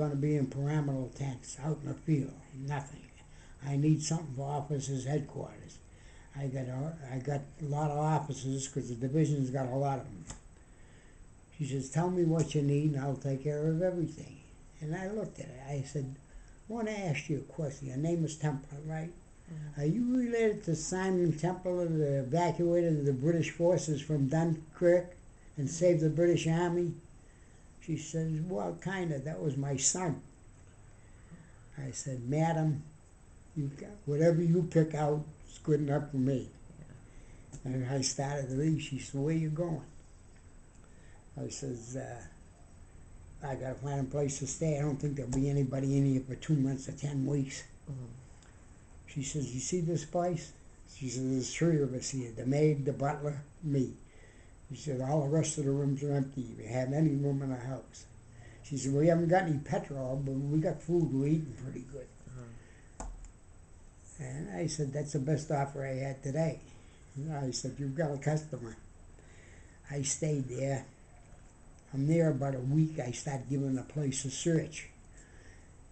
Going to be in pyramidal tents out in the field. Nothing. I need something for officers' headquarters. I got a lot of officers because the division's got a lot of them. She says, tell me what you need and I'll take care of everything. And I looked at it. I said, I want to ask you a question. Your name is Temple, right? Are you related to Simon Temple, who evacuated the British forces from Dunkirk and saved the British Army? She says, well, kind of. That was my son. I said, madam, whatever you pick out is good enough for me. And I started to leave. She said, where you going? I says, I got to find a place to stay. I don't think there'll be anybody in here for 2 months or 10 weeks. She says, you see this place? She says, there's 3 of us here, the maid, the butler, me. She said, all the rest of the rooms are empty. If you have any room in the house. She said, we haven't got any petrol, but we got food. We're eating pretty good. And I said, that's the best offer I had today. And I said, you've got a customer. I stayed there. I'm there about a week. I started giving the place a search.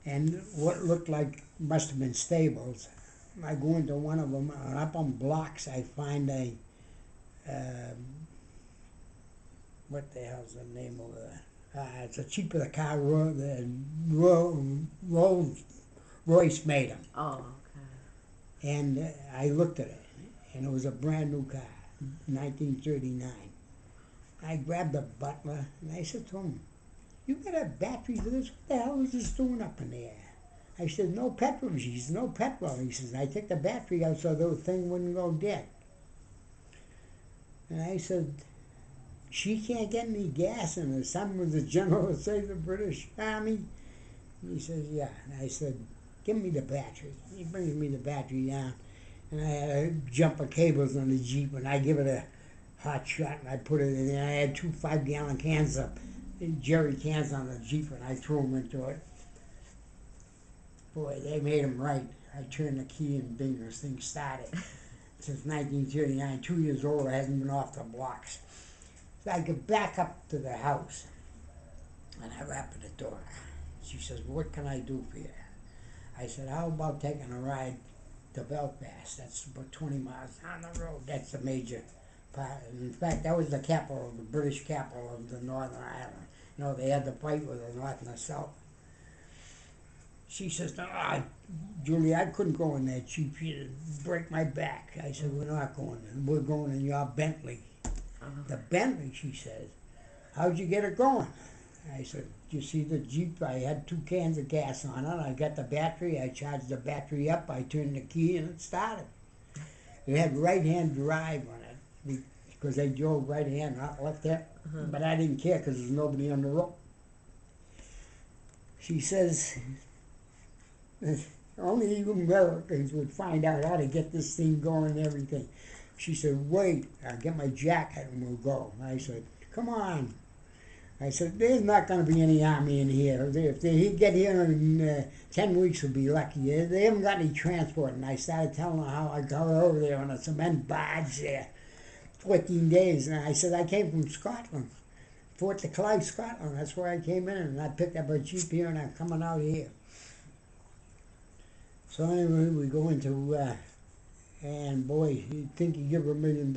And what looked like must have been stables, I go into one of them, and up on blocks I find a, what the hell's the name of it? It's a cheap of the car, the Rolls Royce made them. Oh, okay. And I looked at it, and it was a brand new car, 1939. I grabbed the butler, and I said to him, you got a battery for this? What the hell is this doing up in there? I said, no petrol. She said, no petrol. He says, I took the battery out so the thing wouldn't go dead. And I said, she can't get any gas, and her son was the general that saved the British Army. And he says, yeah. And I said, give me the battery. He brings me the battery down, and I had a jump of cables on the Jeep, and I give it a hot shot, and I put it in there. I had 2 5-gallon cans of jerry cans on the Jeep, and I threw them into it. Boy, they made them right. I turned the key, and bing, this thing started. Since 1939, 2 years old, I hadn't been off the blocks. So I get back up to the house, and I rap at the door. She says, what can I do for you? I said, how about taking a ride to Belfast? That's about 20 miles down the road. That's the major part. In fact, that was the capital, the British capital of the Northern Ireland. You know, they had to fight with the North and the South. She says, no, Julie, I couldn't go in that Jeep. She'd break my back. I said, we're not going. We're going in your Bentley. The Bentley, she says. How'd you get it going? I said, you see the Jeep? I had 2 cans of gas on it. I got the battery. I charged the battery up. I turned the key, and it started. It had right-hand drive on it because they drove right-hand, not left-hand. But I didn't care because there's nobody on the road. She says, only you Americans would find out how to get this thing going and everything. She said, wait, I'll get my jacket and we'll go. I said, come on. I said, there's not going to be any army in here. If they get here in 10 weeks, we'll be lucky. They haven't got any transport. And I started telling her how I got over there on a cement barge there, 14 days. And I said, I came from Scotland, Fort de Clive, Scotland. That's where I came in. And I picked up a Jeep here, and I'm coming out here. So anyway, we go into, and boy, you'd think you give her $1 million.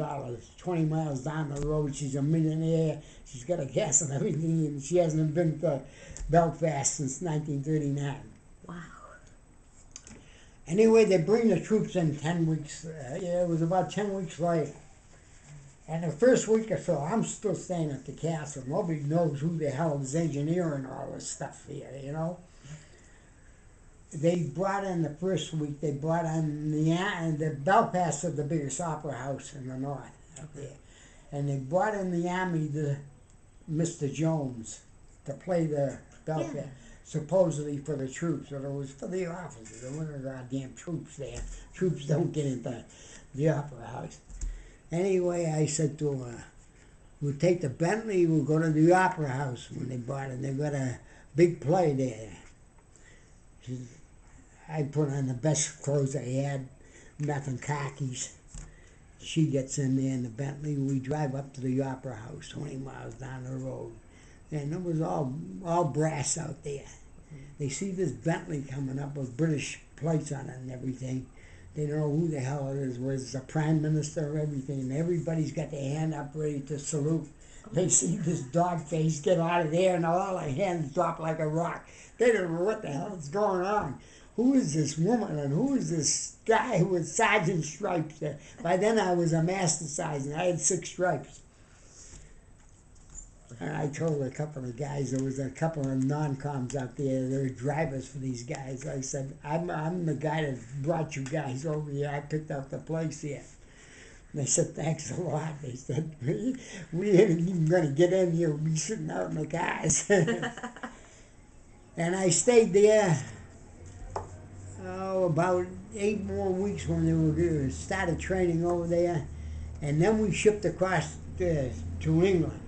20 miles down the road, she's a millionaire. She's got a gas and everything, and she hasn't been to Belfast since 1939. Wow. Anyway, they bring the troops in 10 weeks. It was about 10 weeks later. And the first week or so, I'm still staying at the castle. Nobody knows who the hell is engineering all this stuff here, you know. They brought in the first week, they brought in the Belfast is the biggest opera house in the north up there. And they brought in the army, Mr. Jones, to play the Belfast, supposedly for the troops, but it was for the officers. There weren't no goddamn troops there. Troops don't get into the opera house. Anyway, I said to her, we'll take the Bentley, we'll go to the opera house when they bought it. They got a big play there. She said, I put on the best clothes I had, nothing khakis. She gets in there in the Bentley. We drive up to the Opera House, 20 miles down the road. And it was all brass out there. They see this Bentley coming up with British plates on it and everything. They don't know who the hell it is, whether it's the Prime Minister or everything, and everybody's got their hand up ready to salute. They see this dog face get out of there, and all their hands drop like a rock. They don't know what the hell is going on. Who is this woman, and who is this guy with sergeant stripes? By then I was a master sergeant. I had 6 stripes. And I told a couple of guys, there was a couple of non-coms out there, they were drivers for these guys. I said, I'm the guy that brought you guys over here. I picked out the place here. And they said, thanks a lot. They said, we ain't even going to get in here. We'll be sitting out in the cars. And I stayed there, about 8 more weeks when they were started training over there. And then we shipped across to England.